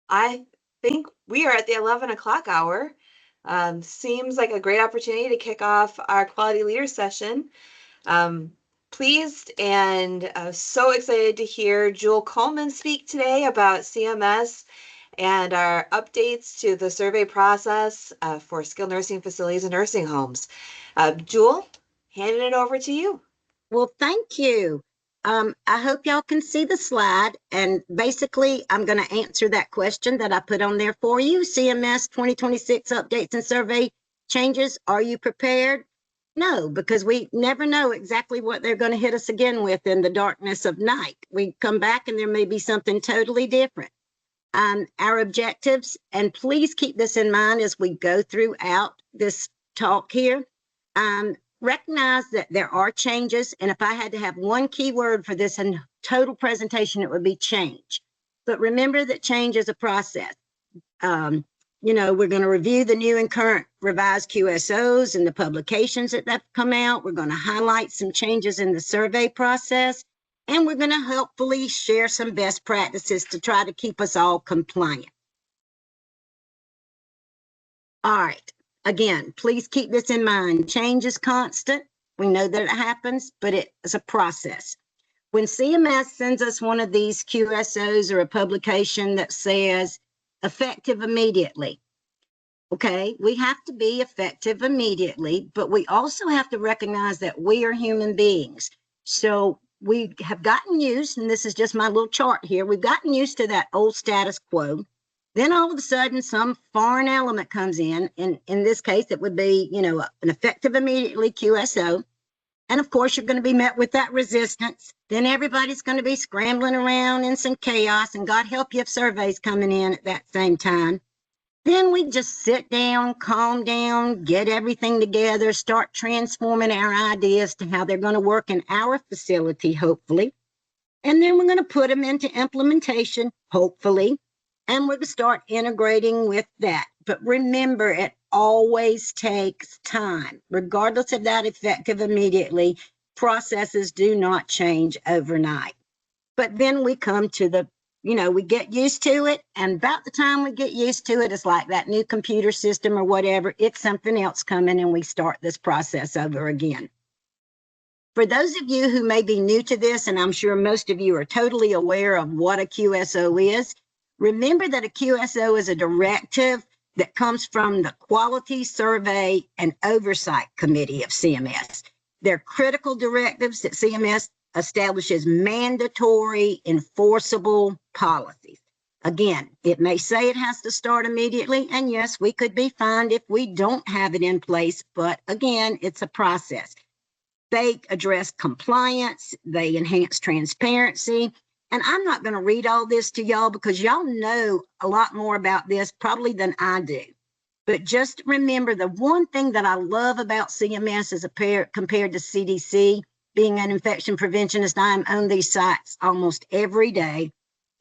I think we are at the 11 o'clock hour. Seems like a great opportunity to kick off our quality leader session. Um, Pleased and so excited to hear Jewel Coleman speak today about CMS and our updates to the survey process for skilled nursing facilities and nursing homes. Jewel, handing it over to you. Well, thank you. I hope y'all can see the slide. And basically, I'm going to answer that question that I put on there for you. CMS 2026 updates and survey changes. Are you prepared? No, because we never know exactly what they're going to hit us again with in the darkness of night. We come back and there may be something totally different. Our objectives, and please keep this in mind as we go throughout this talk here. Recognize that there are changes, and if I had to have one key word for this in total presentation, it would be change. But remember that change is a process. We're going to review the new and current revised QSOs and the publications that have come out. We're going to highlight some changes in the survey process, and we're going to hopefully share some best practices to try to keep us all compliant. All right. Again, please keep this in mind. Change is constant. We know that it happens, but it is a process. When CMS sends us one of these QSOs or a publication that says effective immediately, okay, we have to be effective immediately, but we also have to recognize that we are human beings. So we have gotten used, and this is just my little chart here, we've gotten used to that old status quo. Then all of a sudden, some foreign element comes in this case, it would be, an effective immediately QSO. And of course, you're going to be met with that resistance. Then everybody's going to be scrambling around in some chaos, and God help you if surveys coming in at that same time. Then we just sit down, calm down, get everything together, start transforming our ideas to how they're going to work in our facility, hopefully. And then we're going to put them into implementation, hopefully. And we're going to start integrating with that. But remember, it always takes time. Regardless of that effective immediately, processes do not change overnight. But then we come to we get used to it. And about the time we get used to it, it's like that new computer system or whatever. It's something else coming and we start this process over again. For those of you who may be new to this, and I'm sure most of you are totally aware of what a QSO is, remember that a QSO is a directive that comes from the Quality Survey and Oversight Committee of CMS. They're critical directives that CMS establishes mandatory enforceable policies. Again, it may say it has to start immediately, and yes, we could be fined if we don't have it in place, but again, it's a process. They address compliance, they enhance transparency, and I'm not going to read all this to y'all because y'all know a lot more about this probably than I do. But just remember, the one thing that I love about CMS as compared to CDC, being an infection preventionist, I'm on these sites almost every day,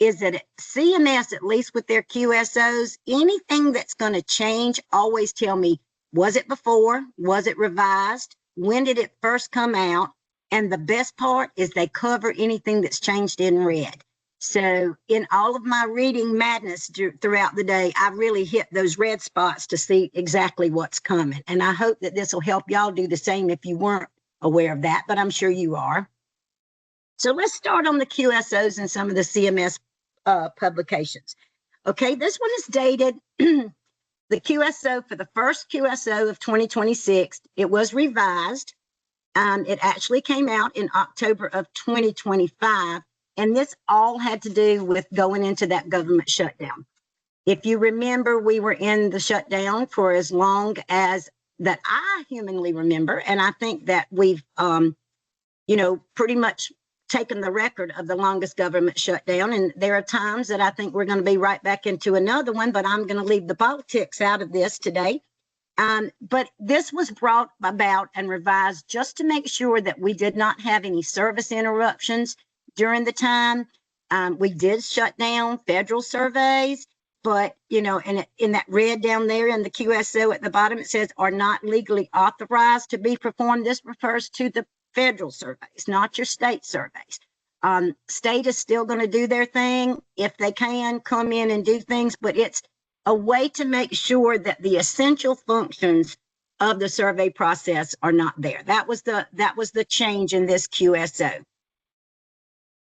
is that at CMS, at least with their QSOs, anything that's going to change, always tell me, was it before? Was it revised? When did it first come out? And the best part is they cover anything that's changed in red. So in all of my reading madness throughout the day, I really hit those red spots to see exactly what's coming. And I hope that this will help y'all do the same if you weren't aware of that, but I'm sure you are. So let's start on the QSOs and some of the CMS publications. Okay, this one is dated the QSO for the first QSO of 2026. It was revised. It actually came out in October of 2025, and this all had to do with going into that government shutdown. If you remember, we were in the shutdown for as long as that I humanly remember, and I think that we've, pretty much taken the record of the longest government shutdown, and there are times that I think we're going to be right back into another one, but I'm going to leave the politics out of this today. But this was brought about and revised just to make sure that we did not have any service interruptions during the time. We did shut down federal surveys, but, and in that red down there in the QSO at the bottom, it says are not legally authorized to be performed. This refers to the federal surveys, not your state surveys. State is still going to do their thing if they can come in and do things, but it's a way to make sure that the essential functions of the survey process are not there. That was the change in this QSO.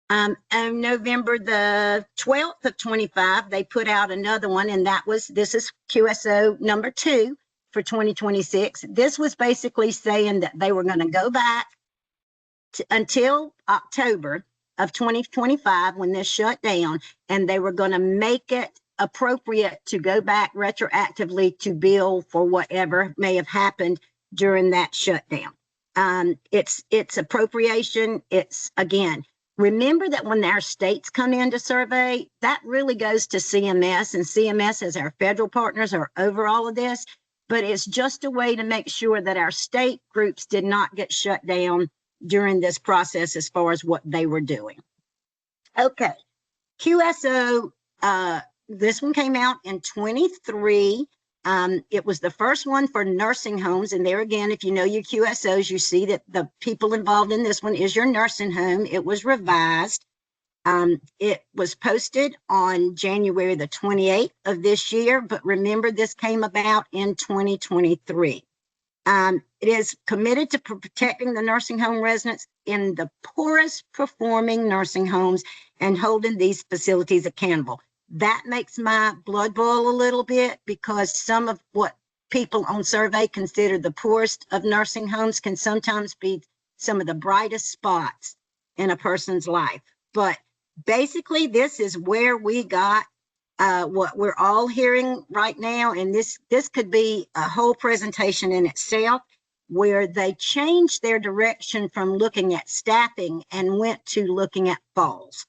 On November the 12th of 25, they put out another one, and this is QSO number 2 for 2026. This was basically saying that they were going to go back until October of 2025 when this shut down, and they were going to make it appropriate to go back retroactively to bill for whatever may have happened during that shutdown. It's appropriation. It's, again, remember that when our states come in to survey, that really goes to CMS, and CMS as our federal partners are over all of this, but it's just a way to make sure that our state groups did not get shut down during this process as far as what they were doing. Okay, QSO, this one came out in 23. It was the first one for nursing homes. And there again, if you know your QSOs, you see that the people involved in this one is your nursing home. It was revised. It was posted on January the 28th of this year, but remember this came about in 2023. It is committed to protecting the nursing home residents in the poorest performing nursing homes and holding these facilities accountable. That makes my blood boil a little bit, because some of what people on survey consider the poorest of nursing homes can sometimes be some of the brightest spots in a person's life. But basically, this is where we got what we're all hearing right now. And this could be a whole presentation in itself, where they changed their direction from looking at staffing and went to looking at falls.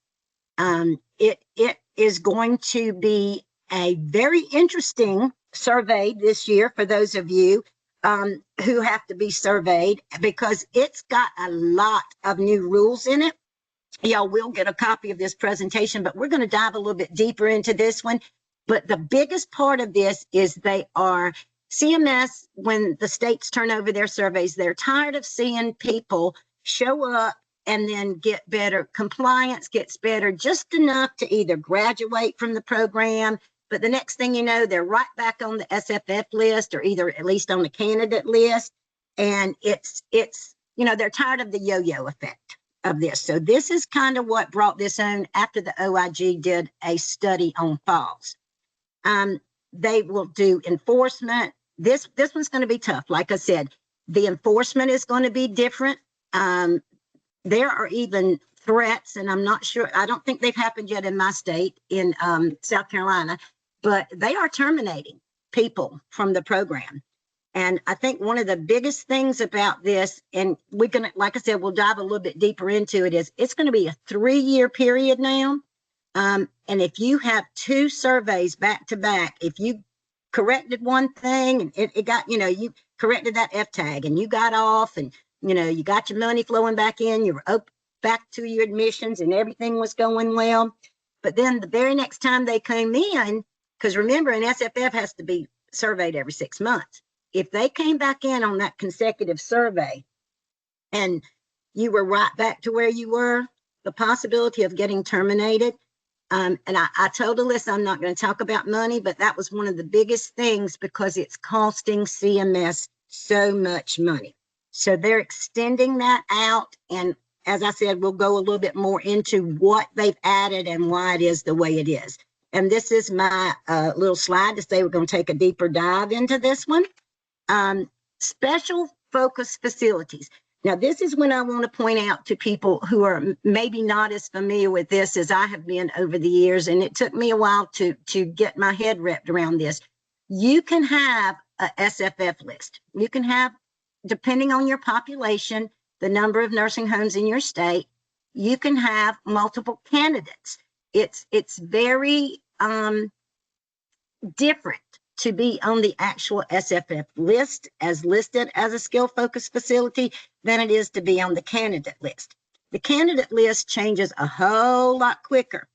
It is going to be a very interesting survey this year for those of you who have to be surveyed, because it's got a lot of new rules in it. Y'all will get a copy of this presentation, but we're going to dive a little bit deeper into this one. But the biggest part of this is CMS, when the states turn over their surveys, they're tired of seeing people show up and then get better. Compliance gets better just enough to either graduate from the program, but the next thing you know, they're right back on the SFF list, or either at least on the candidate list. And it's they're tired of the yo-yo effect of this. So this is kind of what brought this on after the OIG did a study on falls. They will do enforcement. This one's going to be tough. Like I said, the enforcement is going to be different. There are even threats, and I'm not sure, I don't think they've happened yet in my state, in South Carolina, but they are terminating people from the program. And I think one of the biggest things about this, and we're going to, like I said, we'll dive a little bit deeper into it, is it's going to be a 3-year period now. And if you have 2 surveys back to back, if you corrected one thing and it got, you corrected that F tag and you got off, and you got your money flowing back in, you were back to your admissions and everything was going well. But then the very next time they came in, because remember, an SFF has to be surveyed every 6 months. If they came back in on that consecutive survey and you were right back to where you were, the possibility of getting terminated. And I told Alyssa I'm not going to talk about money, but that was one of the biggest things, because it's costing CMS so much money. So they're extending that out. And as I said, we'll go a little bit more into what they've added and why it is the way it is. And this is my little slide to say we're going to take a deeper dive into this one. Special focus facilities. Now, this is when I want to point out to people who are maybe not as familiar with this as I have been over the years, and it took me a while to get my head wrapped around this. You can have a SFF list. You can have, depending on your population, the number of nursing homes in your state, you can have multiple candidates. It's very different to be on the actual SFF list as listed as a skill focused facility than it is to be on the candidate list. The candidate list changes a whole lot quicker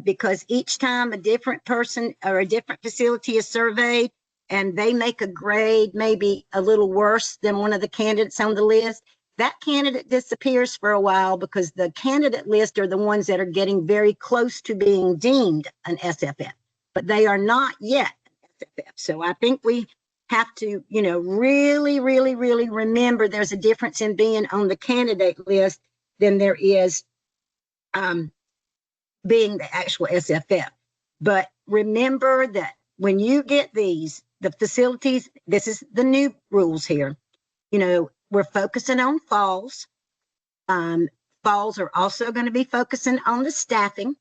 because each time a different person or a different facility is surveyed and they make a grade maybe a little worse than one of the candidates on the list, that candidate disappears for a while because the candidate list are the ones that are getting very close to being deemed an SFF, but they are not yet SFF. So I think we have to, really, really, really remember there's a difference in being on the candidate list than there is being the actual SFF. But remember that when you get the facilities, this is the new rules here. We're focusing on falls. Falls are also going to be focusing on the staffing.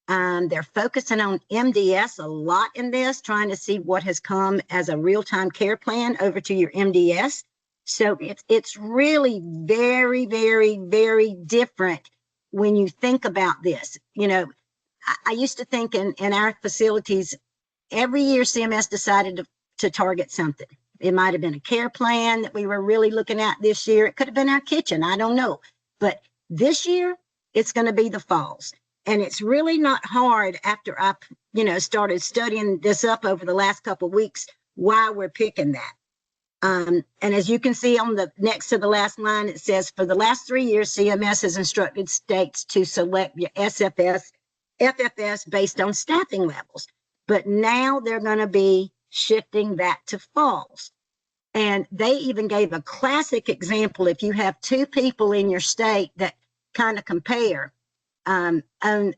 They're focusing on MDS a lot in this, trying to see what has come as a real-time care plan over to your MDS. So it's really very, very, very different when you think about this. I used to think in our facilities, every year CMS decided to target something. It might have been a care plan that we were really looking at this year. It could have been our kitchen. I don't know. But this year, it's going to be the falls. And it's really not hard after I, started studying this up over the last couple of weeks, why we're picking that. And as you can see on the next to the last line, it says, for the last 3 years, CMS has instructed states to select your FFS based on staffing levels. But now they're going to be shifting that to falls. And they even gave a classic example. If you have two people in your state that kind of compare on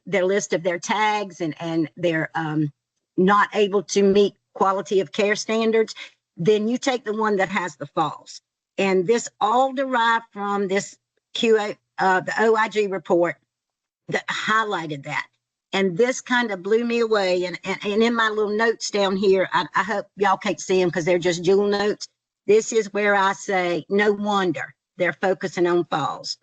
their list of their tags and they're not able to meet quality of care standards, then you take the one that has the falls. And this all derived from this the OIG report that highlighted that. And this kind of blew me away. And in my little notes down here, I hope y'all can't see them because they're just jewel notes. This is where I say, no wonder they're focusing on falls.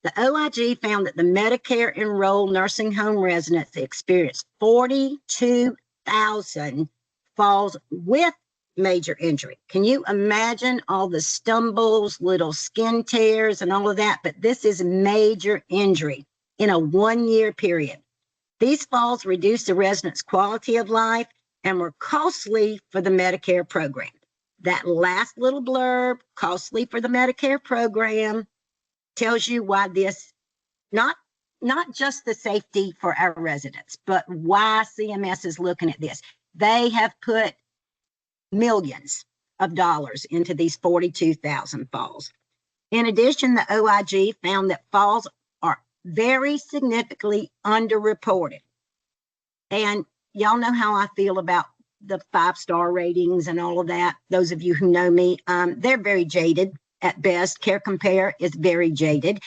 The OIG found that the Medicare enrolled nursing home residents experienced 42,000 falls with major injury. Can you imagine all the stumbles, little skin tears, and all of that? But this is major injury in a 1 year period. These falls reduced the residents' quality of life and were costly for the Medicare program. That last little blurb, costly for the Medicare program, tells you why this, not just the safety for our residents, but why CMS is looking at this. They have put millions of dollars into these 42,000 falls. In addition, the OIG found that falls are very significantly underreported. And y'all know how I feel about the 5-star ratings and all of that. Those of you who know me, they're very jaded at best. Care Compare is very jaded.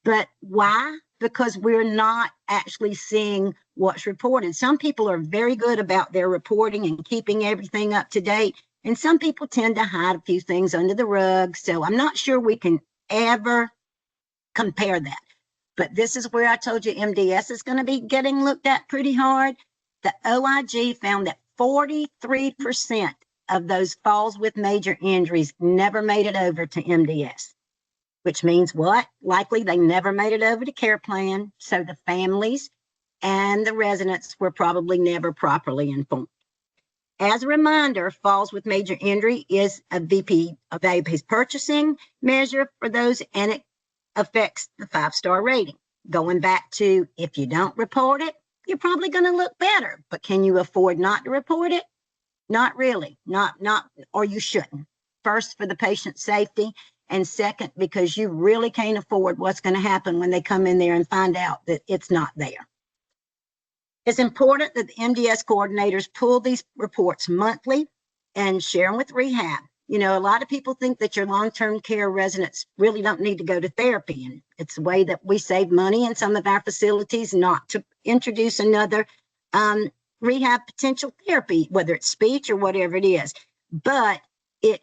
But why? Because we're not actually seeing what's reported. Some people are very good about their reporting and keeping everything up to date. And some people tend to hide a few things under the rug. So I'm not sure we can ever compare that. But this is where I told you MDS is going to be getting looked at pretty hard. The OIG found that 43% of those falls with major injuries never made it over to MDS, which means what? Likely they never made it over to care plan. So the families and the residents were probably never properly informed. As a reminder, falls with major injury is a value-based purchasing measure for those, and it affects the 5-star rating. Going back to, if you don't report it, you're probably going to look better, but can you afford not to report it? Not really, or you shouldn't. First, for the patient's safety, and second, because you really can't afford what's going to happen when they come in there and find out that it's not there. It's important that the MDS coordinators pull these reports monthly and share them with rehab. A lot of people think that your long-term care residents really don't need to go to therapy. And it's a way that we save money in some of our facilities not to introduce another rehab potential therapy, whether it's speech or whatever it is. But it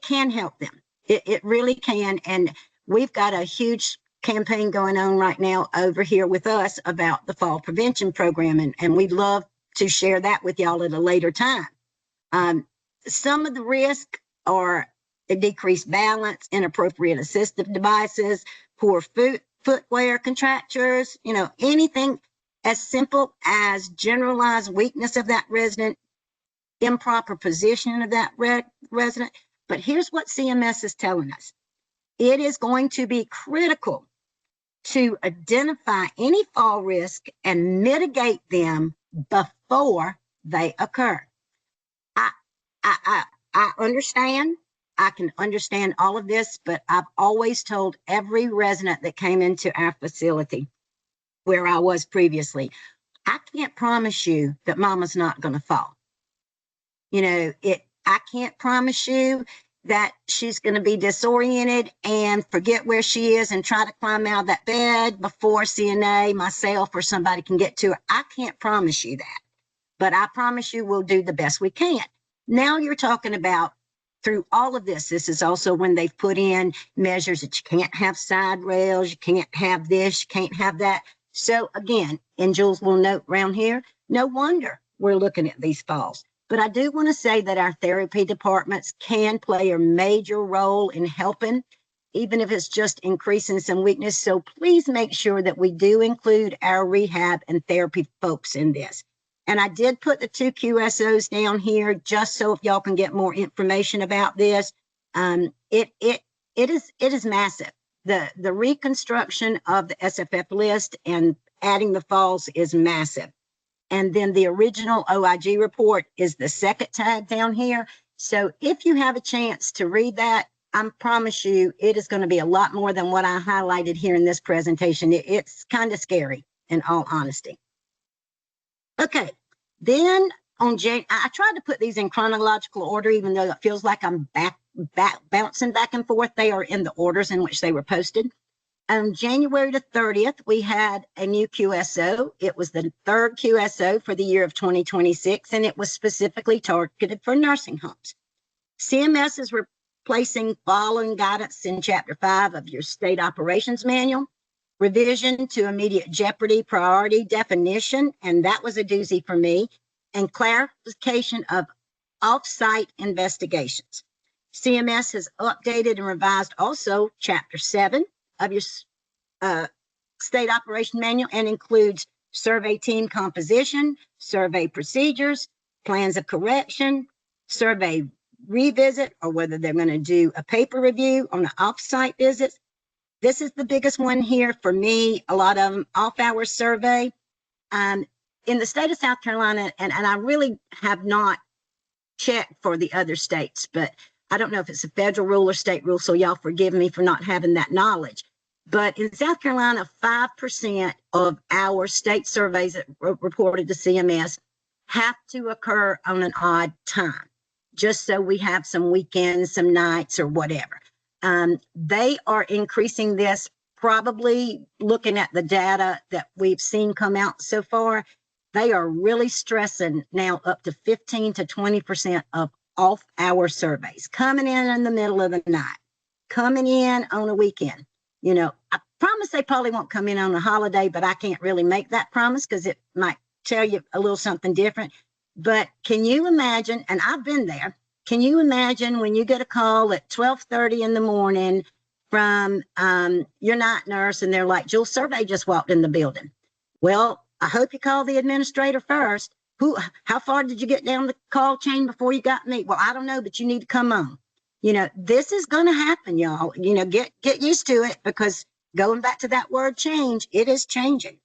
can help them. It really can. And we've got a huge campaign going on right now over here with us about the fall prevention program. And we'd love to share that with y'all at a later time. Some of the risk are a decreased balance, inappropriate assistive devices, poor footwear, contractures, anything as simple as generalized weakness of that resident, improper positioning of that resident. But here's what CMS is telling us. It is going to be critical to identify any fall risk and mitigate them before they occur. I, I, I, I understand. I can understand all of this, but I've always told every resident that came into our facility where I was previously, I can't promise you that mama's not going to fall. I can't promise you that she's going to be disoriented and forget where she is and try to climb out of that bed before CNA, myself, or somebody can get to her. I can't promise you that, but I promise you we'll do the best we can. Now you're talking about through all of this, this is also when they've put in measures that you can't have side rails, you can't have this, you can't have that. So again, and Jules will note around here, no wonder we're looking at these falls. But I do want to say that our therapy departments can play a major role in helping, even if it's just increasing some weakness. So please make sure that we do include our rehab and therapy folks in this. And I did put the 2 QSOs down here just so if y'all can get more information about this. It is massive. The reconstruction of the SFF list and adding the falls is massive. And then the original OIG report is the second tag down here. So if you have a chance to read that, I promise you it is going to be a lot more than what I highlighted here in this presentation. It's kind of scary, in all honesty. Okay, then I tried to put these in chronological order, even though it feels like I'm bouncing back and forth. They are in the orders in which they were posted. On January the 30th, we had a new QSO. It was the third QSO for the year of 2026, and it was specifically targeted for nursing homes. CMS is replacing following guidance in Chapter 5 of your state operations manual, revision to immediate jeopardy priority definition, and that was a doozy for me, and clarification of off-site investigations. CMS has updated and revised also Chapter 7 of your state operation manual and includes survey team composition, survey procedures, plans of correction, survey revisit, or whether they're going to do a paper review on the off-site visits. This is the biggest one here for me, a lot of them off-hour survey. In the state of South Carolina, and I really have not checked for the other states, but I don't know if it's a federal rule or state rule, so y'all forgive me for not having that knowledge. But in South Carolina, 5% of our state surveys that reported to CMS have to occur on an odd time, just so we have some weekends, some nights, or whatever. They are increasing this, probably looking at the data that we've seen come out so far. They are really stressing now up to 15 to 20% of off-hour surveys coming in the middle of the night, coming in on a weekend. I promise they probably won't come in on a holiday, but I can't really make that promise because it might tell you a little something different. But can you imagine, and I've been there, can you imagine when you get a call at 12:30 in the morning from your night nurse and they're like, Jules, survey just walked in the building. Well, I hope you call the administrator first. How far did you get down the call chain before you got me? Well, I don't know, but you need to come on. This is going to happen, y'all. Get used to it, because going back to that word change, it is changing.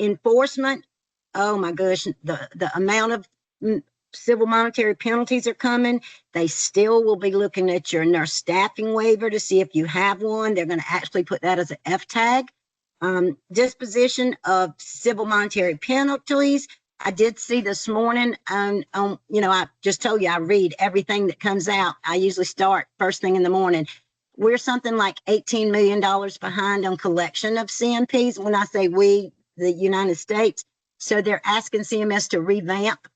Enforcement, oh my gosh, the amount of civil monetary penalties are coming. They still will be looking at your nurse staffing waiver to see if you have one. They're going to actually put that as an F tag. Disposition of civil monetary penalties. I did see this morning I just told you I read everything that comes out. I usually start first thing in the morning. We're something like $18 million behind on collection of CMPs. When I say we, the United States. So they're asking CMS to revamp,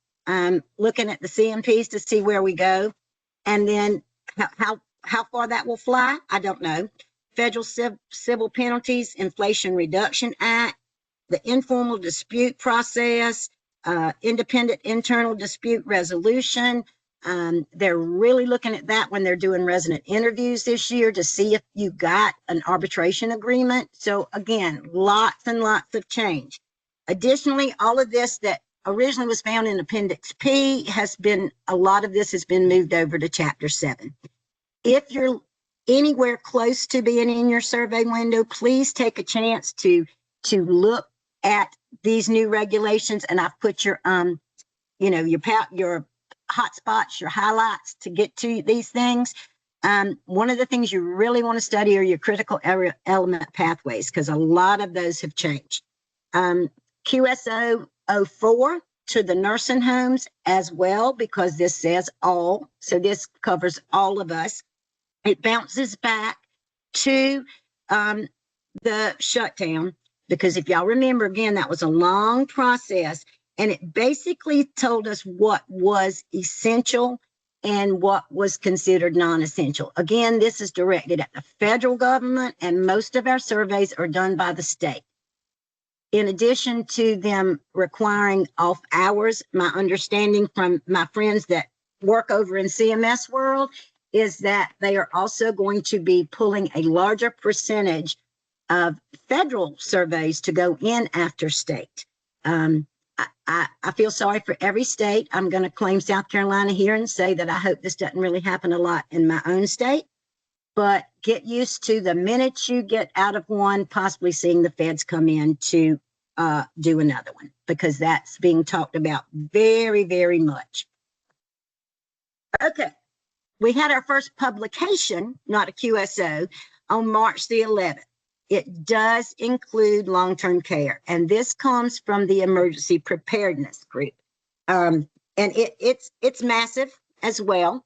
looking at the CMPs to see where we go. And then how far that will fly, I don't know. Federal civil penalties, Inflation Reduction Act, the informal dispute process, independent internal dispute resolution. They're really looking at that when they're doing resident interviews this year to see if you got an arbitration agreement. So again, lots and lots of change. Additionally, all of this that originally was found in Appendix P a lot of this has been moved over to Chapter 7. If you're anywhere close to being in your survey window, please take a chance to look at these new regulations. And I've put your your hot spots, your highlights to get to these things. One of the things you really want to study are your critical element pathways, because a lot of those have changed. QSO 04 to the nursing homes as well, because this says all. So this covers all of us. It bounces back to the shutdown, because if y'all remember, again, that was a long process, and it basically told us what was essential and what was considered non-essential. Again, this is directed at the federal government, and most of our surveys are done by the state. In addition to them requiring off hours, my understanding from my friends that work over in CMS world is that they are also going to be pulling a larger percentage of federal surveys to go in after state. I feel sorry for every state. I'm going to claim South Carolina here and say that I hope this doesn't really happen a lot in my own state. But get used to the minute you get out of one, possibly seeing the feds come in to do another one, because that's being talked about very, very much. Okay, we had our first publication, not a QSO, on March the 11th. It does include long-term care, and this comes from the Emergency Preparedness Group, and it's massive as well.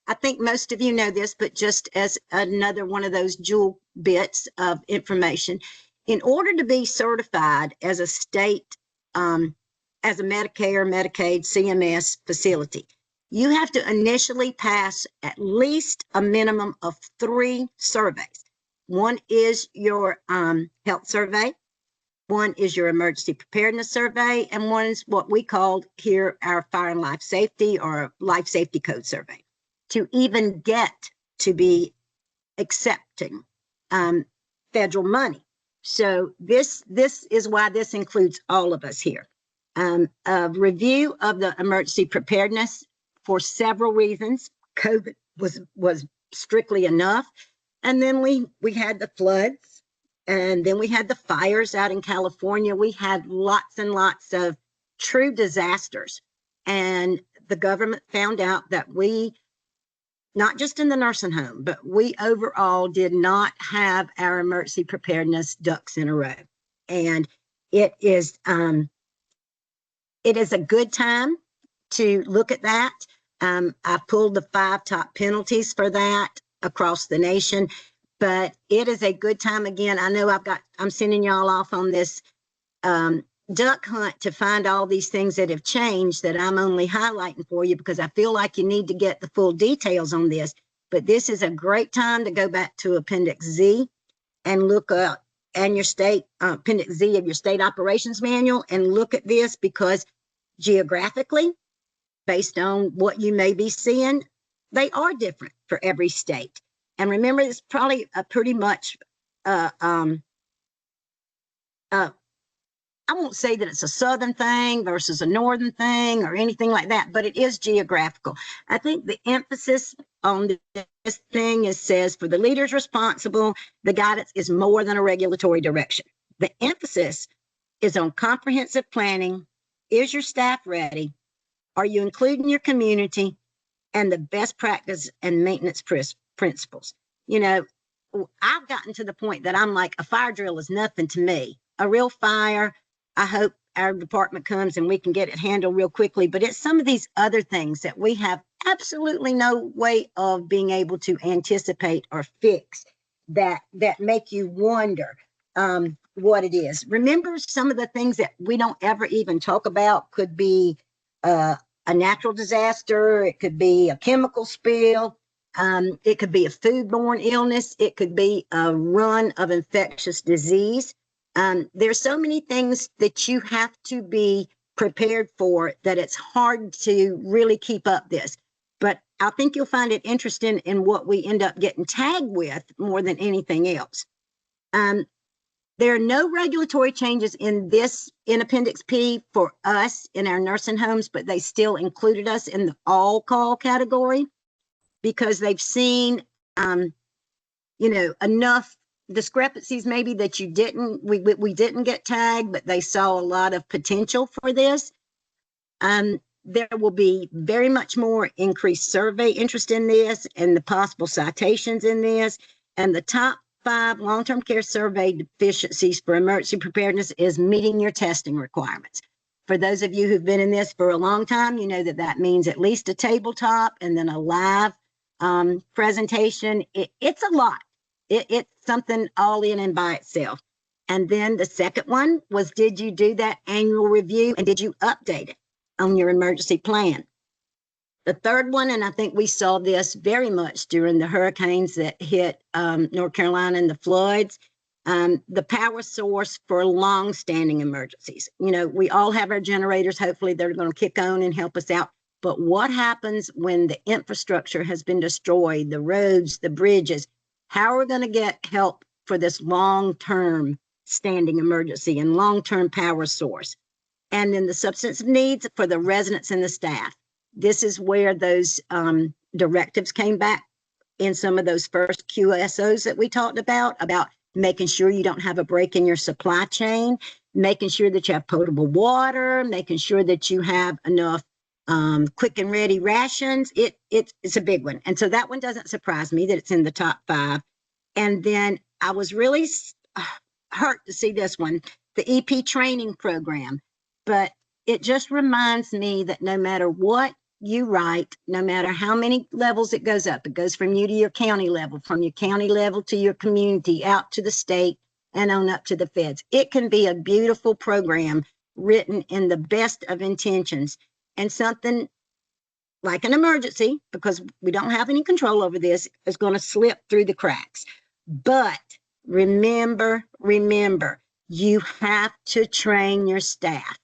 I think most of you know this, but just as another one of those jewel bits of information, in order to be certified as a state, as a Medicare, Medicaid, CMS facility, you have to initially pass at least a minimum of 3 surveys. One is your health survey, one is your emergency preparedness survey, and one is what we called here our fire and life safety or life safety code survey, to even get to be accepting federal money. So this is why this includes all of us here. A review of the emergency preparedness for several reasons. COVID was strictly enough. And then we had the floods, and then we had the fires out in California. We had lots and lots of true disasters. And the government found out that we, not just in the nursing home, but we overall did not have our emergency preparedness ducks in a row. And it is a good time to look at that. I pulled the 5 top penalties for that across the nation, but it is a good time. Again, I know I'm sending y'all off on this duck hunt to find all these things that have changed that I'm only highlighting for you, because I feel like you need to get the full details on this. But this is a great time to go back to Appendix Z and look up, and your state Appendix Z of your state operations manual, and look at this, because geographically, based on what you may be seeing, they are different for every state. And remember, it's probably a pretty much, I won't say that it's a southern thing versus a northern thing or anything like that, but it is geographical. I think the emphasis on this thing says for the leaders responsible, the guidance is more than a regulatory direction. The emphasis is on comprehensive planning. Is your staff ready? Are you including your community? And the best practice and maintenance principles. You know, I've gotten to the point that I'm like, a fire drill is nothing to me. A real fire, I hope our department comes and we can get it handled real quickly. But it's some of these other things that we have absolutely no way of being able to anticipate or fix that make you wonder what it is. Remember, some of the things that we don't ever even talk about could be a natural disaster, it could be a chemical spill, it could be a foodborne illness, it could be a run of infectious disease. There's so many things that you have to be prepared for that it's hard to really keep up this. But I think you'll find it interesting in what we end up getting tagged with more than anything else. There are no regulatory changes in Appendix P for us in our nursing homes, but they still included us in the all call category. because they've seen, enough discrepancies maybe that we didn't get tagged, but they saw a lot of potential for this. There will be very much more increased survey interest in this and the possible citations in this. And the top 5 long-term care survey deficiencies for emergency preparedness is meeting your testing requirements. For those of you who've been in this for a long time, you know that means at least a tabletop and then a live presentation. It's a lot. It's something all in and by itself. And then the second one was, did you do that annual review and did you update it on your emergency plan? The third one, and I think we saw this very much during the hurricanes that hit North Carolina and the floods, the power source for long-standing emergencies. We all have our generators. Hopefully they're going to kick on and help us out. But what happens when the infrastructure has been destroyed, the roads, the bridges? How are we going to get help for this long-term standing emergency and long-term power source? And then the substantive needs for the residents and the staff. This is where those directives came back in some of those first QSOs that we talked about making sure you don't have a break in your supply chain, making sure that you have potable water, making sure that you have enough quick and ready rations. It's a big one. And so that one doesn't surprise me that it's in the top 5. And then I was really hurt to see this one, the EP training program. But it just reminds me that no matter what you write, no matter how many levels it goes up, it goes from you to your county level, from your county level to your community, out to the state, and on up to the feds. It can be a beautiful program written in the best of intentions, and something like an emergency, because we don't have any control over this, is going to slip through the cracks. But remember, you have to train your staff.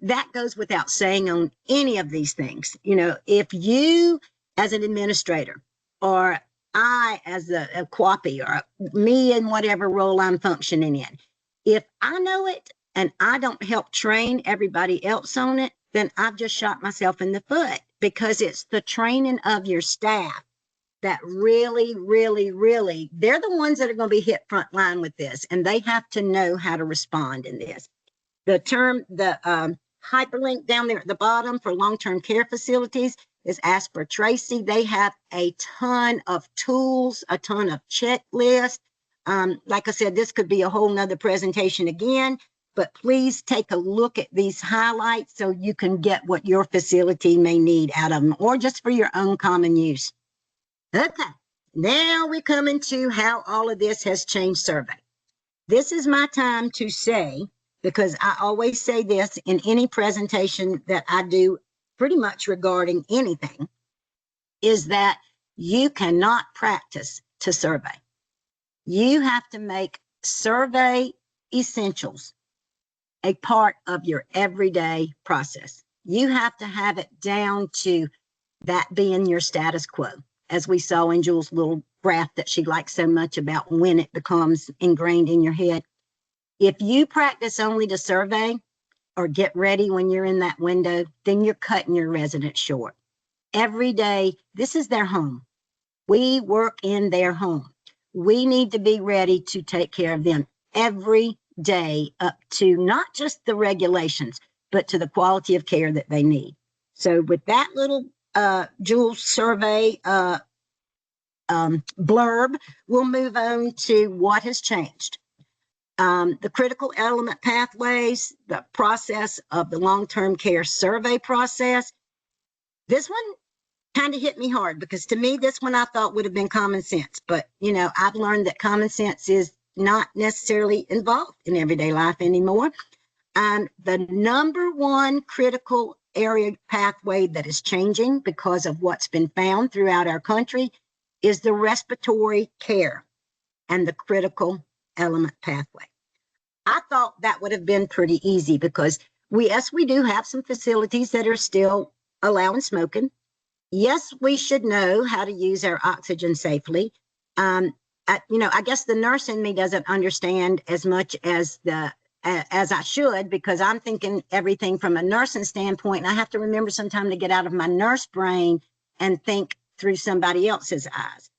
That goes without saying on any of these things. If you as an administrator, or I as a QAPI, or me in whatever role I'm functioning in, if I know it and I don't help train everybody else on it, then I've just shot myself in the foot, because it's the training of your staff that really, they're the ones that are going to be hit front line with this, and they have to know how to respond in this. The hyperlink down there at the bottom for long-term care facilities is asked for Tracy. They have a ton of tools, a ton of checklists. Like I said, this could be a whole nother presentation again, but please take a look at these highlights so you can get what your facility may need out of them, or just for your own common use. Okay, now we come into how all of this has changed survey. This is my time to say, because I always say this in any presentation that I do pretty much regarding anything, is that you cannot practice to survey. You have to make survey essentials a part of your everyday process. You have to have it down to that being your status quo, as we saw in Jules' little graph that she likes so much about when it becomes ingrained in your head. If you practice only to survey or get ready when you're in that window, then you're cutting your residents short. Every day, this is their home. We work in their home. We need to be ready to take care of them every day, up to not just the regulations, but to the quality of care that they need. So with that little Jules survey blurb, we'll move on to what has changed. The critical element pathways, the process of the long-term care survey process. This one kind of hit me hard, because to me, this one I thought would have been common sense. But, I've learned that common sense is not necessarily involved in everyday life anymore. The number one critical area pathway that is changing because of what's been found throughout our country is the respiratory care and the critical element pathway. I thought that would have been pretty easy, because we do have some facilities that are still allowing smoking. Yes, we should know how to use our oxygen safely. I guess the nurse in me doesn't understand as much as I should, because I'm thinking everything from a nursing standpoint, and I have to remember sometime to get out of my nurse brain and think through somebody else's eyes.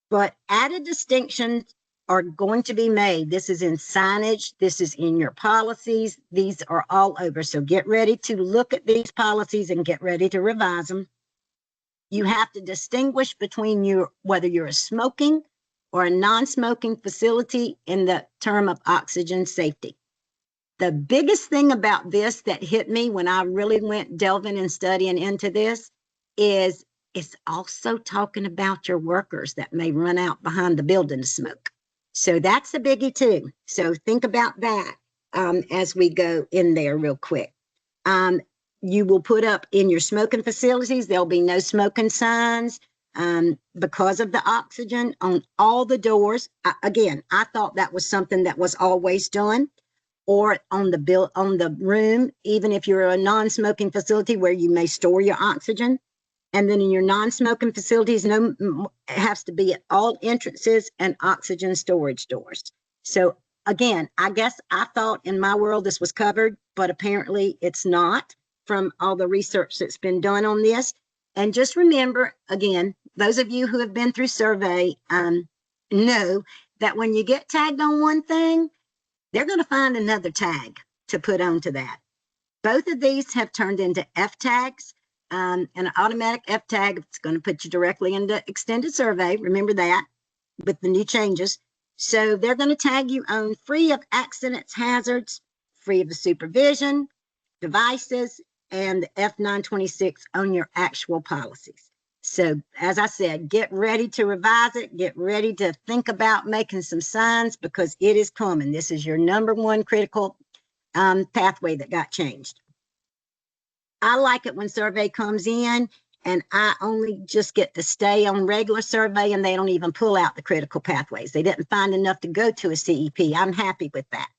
But added distinctions are going to be made. This is in signage. This is in your policies. These are all over. So get ready to look at these policies and get ready to revise them. You have to distinguish between whether you're a smoking or a non-smoking facility in the term of oxygen safety. The biggest thing about this that hit me when I really went delving and studying into this is it's also talking about your workers that may run out behind the building to smoke. So that's a biggie too. So think about that as we go in there real quick. You will put up in your smoking facilities, there'll be no smoking signs because of the oxygen on all the doors. Again, I thought that was something that was always done, or on the room, even if you're a non-smoking facility where you may store your oxygen. And then in your non-smoking facilities, it has to be at all entrances and oxygen storage doors. So again, I guess I thought in my world this was covered, but apparently it's not from all the research that's been done on this. And just remember, again, those of you who have been through survey know that when you get tagged on one thing, they're going to find another tag to put onto that. Both of these have turned into F tags. An automatic F tag, it's going to put you directly into extended survey. Remember that with the new changes. So they're going to tag you on free of accidents, hazards, free of the supervision, devices, and the F926 on your actual policies. So as I said, get ready to revise it. Get ready to think about making some signs because it is coming. This is your number one critical pathway that got changed. I like it when survey comes in and I only just get to stay on regular survey and they don't even pull out the critical pathways. They didn't find enough to go to a CEP. I'm happy with that.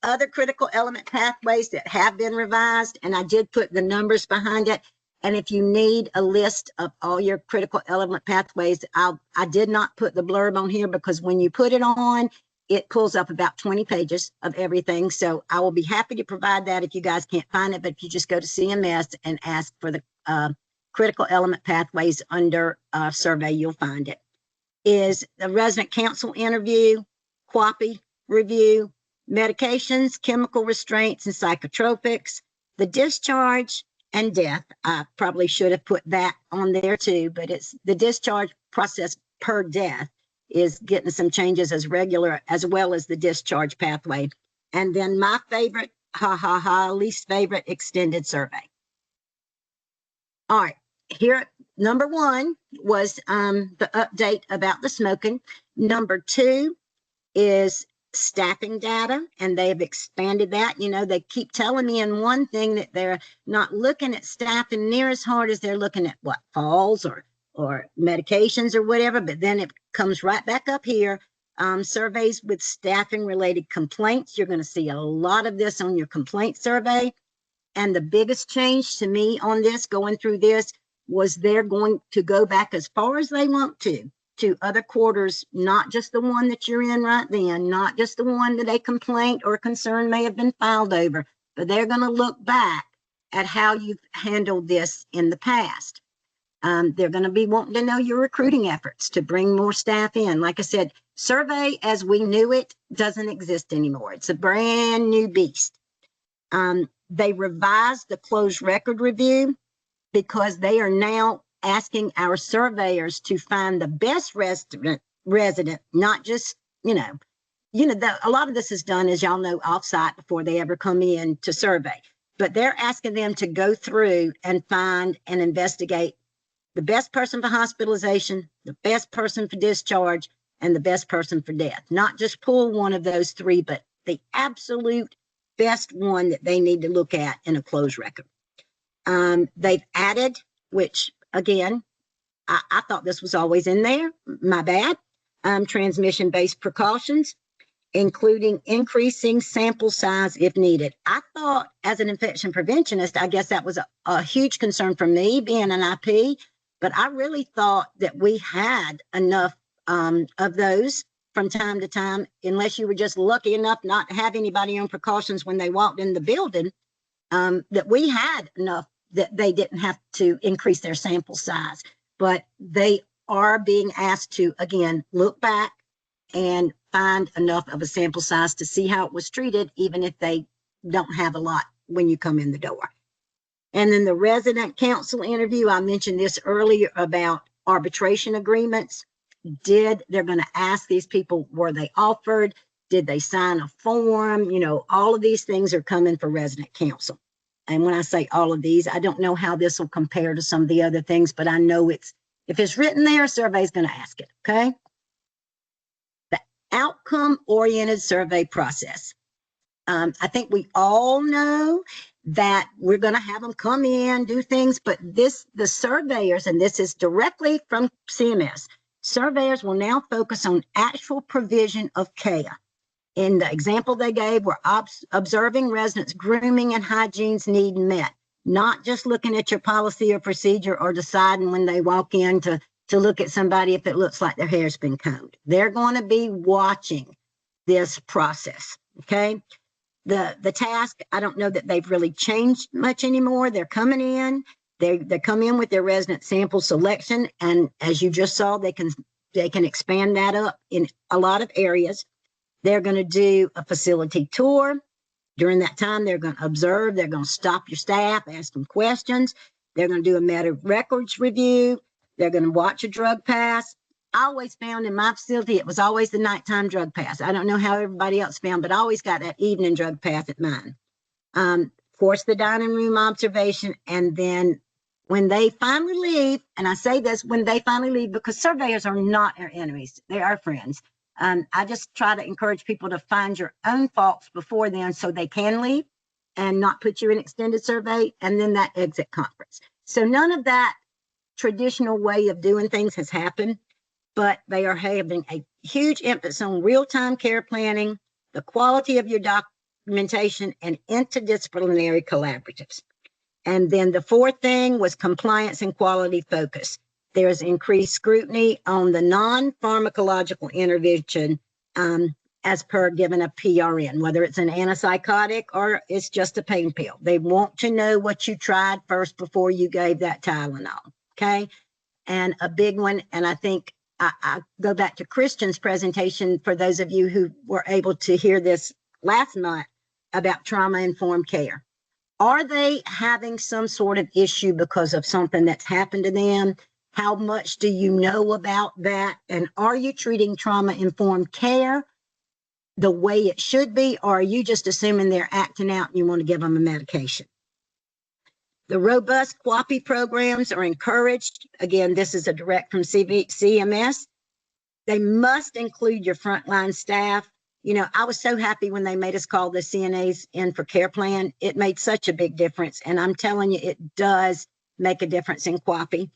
Other critical element pathways that have been revised, and I did put the numbers behind it. And if you need a list of all your critical element pathways, I did not put the blurb on here because when you put it on, it pulls up about 20 pages of everything. So I will be happy to provide that if you guys can't find it. But if you just go to CMS and ask for the critical element pathways under survey, you'll find it. Is the resident council interview, QAPI review, medications, chemical restraints, and psychotropics, the discharge, and death. I probably should have put that on there too, but it's the discharge process per death is getting some changes as regular as well as the discharge pathway. And then my favorite, least favorite, extended survey. All right, here, number one was the update about the smoking. Number two is staffing data, and they have expanded that. You know, they keep telling me in one thing that they're not looking at staffing near as hard as they're looking at what, falls or medications or whatever, but then it comes right back up here. Surveys with staffing related complaints. You're going to see a lot of this on your complaint survey. And the biggest change to me on this, going through this, was they're going to go back as far as they want to other quarters, not just the one that you're in right then, not just the one that a complaint or concern may have been filed over, but they're going to look back at how you've handled this in the past. They're going to be wanting to know your recruiting efforts to bring more staff in. Like I said, survey as we knew it doesn't exist anymore. It's a brand new beast. They revised the closed record review because they are now asking our surveyors to find the best resident, not just, a lot of this is done, as y'all know, offsite before they ever come in to survey. But they're asking them to go through and find and investigate the best person for hospitalization, the best person for discharge, and the best person for death. Not just pull one of those three, but the absolute best one that they need to look at in a closed record. They've added, which again, I thought this was always in there, my bad, transmission-based precautions, including increasing sample size if needed. I thought as an infection preventionist, I guess that was a huge concern for me being an IP, but I really thought that we had enough of those from time to time, unless you were just lucky enough not to have anybody on precautions when they walked in the building, that we had enough that they didn't have to increase their sample size. but they are being asked to, again, look back and find enough of a sample size to see how it was treated, even if they don't have a lot when you come in the door. And then the resident council interview, I mentioned this earlier about arbitration agreements. They're going to ask these people, were they offered? Did they sign a form? All of these things are coming for resident council. And when I say all of these, I don't know how this will compare to some of the other things, but I know if it's written there, a survey is going to ask it. Okay. The outcome oriented survey process. I think we all know that we're going to have them come in, do things, but the surveyors, and this is directly from CMS, surveyors will now focus on actual provision of care. In the example they gave, we're observing residents' grooming and hygiene's need met, not just looking at your policy or procedure or deciding when they walk in to look at somebody if it looks like their hair's been combed. They're going to be watching this process, okay? The task, I don't know that they've really changed much anymore. They're coming in, they come in with their resident sample selection, and as you just saw, they can expand that up in a lot of areas. They're going to do a facility tour. During that time, they're going to observe. They're going to stop your staff, ask them questions. They're going to do a meta records review. They're going to watch a drug pass. I always found in my facility, it was always the nighttime drug pass. I don't know how everybody else found, but I always got that evening drug pass at mine. Of course, the dining room observation. And then when they finally leave, and I say this, when they finally leave, because surveyors are not our enemies. They are friends. I just try to encourage people to find your own faults before then so they can leave and not put you in extended survey, and then that exit conference. So none of that traditional way of doing things has happened, but they are having a huge emphasis on real-time care planning, the quality of your documentation, and interdisciplinary collaboratives. And then the fourth thing was compliance and quality focus. There's increased scrutiny on the non-pharmacological intervention as per given a PRN, whether it's an antipsychotic or it's just a pain pill. They want to know what you tried first before you gave that Tylenol, okay? And a big one, and I think I go back to Christian's presentation for those of you who were able to hear this last month about trauma-informed care. Are they having some sort of issue because of something that's happened to them? How much do you know about that? And are you treating trauma-informed care the way it should be, or are you just assuming they're acting out and you want to give them a medication? The robust QAPI programs are encouraged. Again, this is a direct from CMS. They must include your frontline staff. I was so happy when they made us call the CNAs in for care plan. It made such a big difference. And I'm telling you, it does make a difference in QAPI.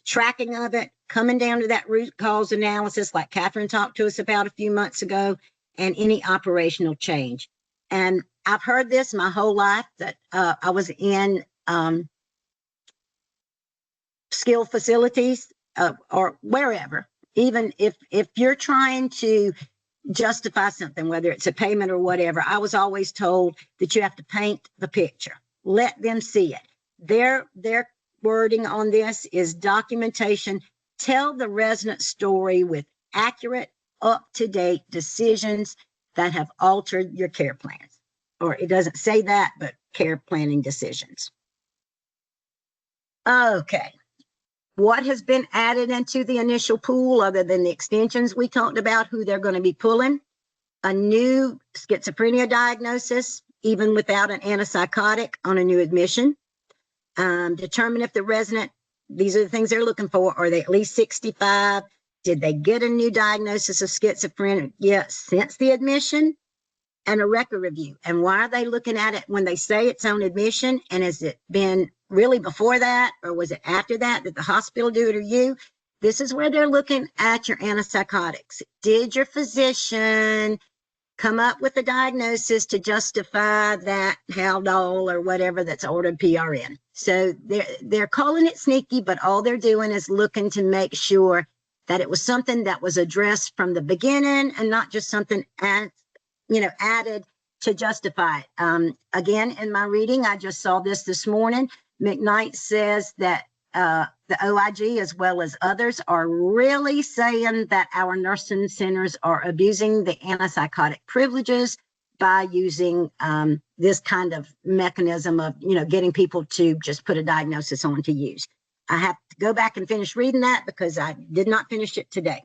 Tracking of it, coming down to that root cause analysis, like Catherine talked to us about a few months ago, and any operational change. And I've heard this my whole life that I was in skilled facilities or wherever. Even if you're trying to justify something, whether it's a payment or whatever, I was always told that you have to paint the picture. Let them see it. Their wording on this is documentation. Tell the resident story with accurate, up-to-date decisions that have altered your care plans. Or it doesn't say that, but care planning decisions. Okay. What has been added into the initial pool other than the extensions we talked about, who they're going to be pulling? A new schizophrenia diagnosis, even without an antipsychotic on a new admission. Determine if the resident, these are the things they're looking for. Are they at least 65? Did they get a new diagnosis of schizophrenia since the admission? And a record review. And why are they looking at it when they say it's on admission? And has it been really before that, or was it after that? Did the hospital do it or you? This is where they're looking at your antipsychotics. Did your physician come up with a diagnosis to justify that Haldol or whatever that's ordered PRN? So they're calling it sneaky, but all they're doing is looking to make sure that it was something that was addressed from the beginning and not just something added to justify it. Again, in my reading, I just saw this morning. McKnight says that the OIG as well as others are really saying that our nursing centers are abusing the antipsychotic privileges by using this kind of mechanism of, getting people to just put a diagnosis on to use. I have to go back and finish reading that because I did not finish it today.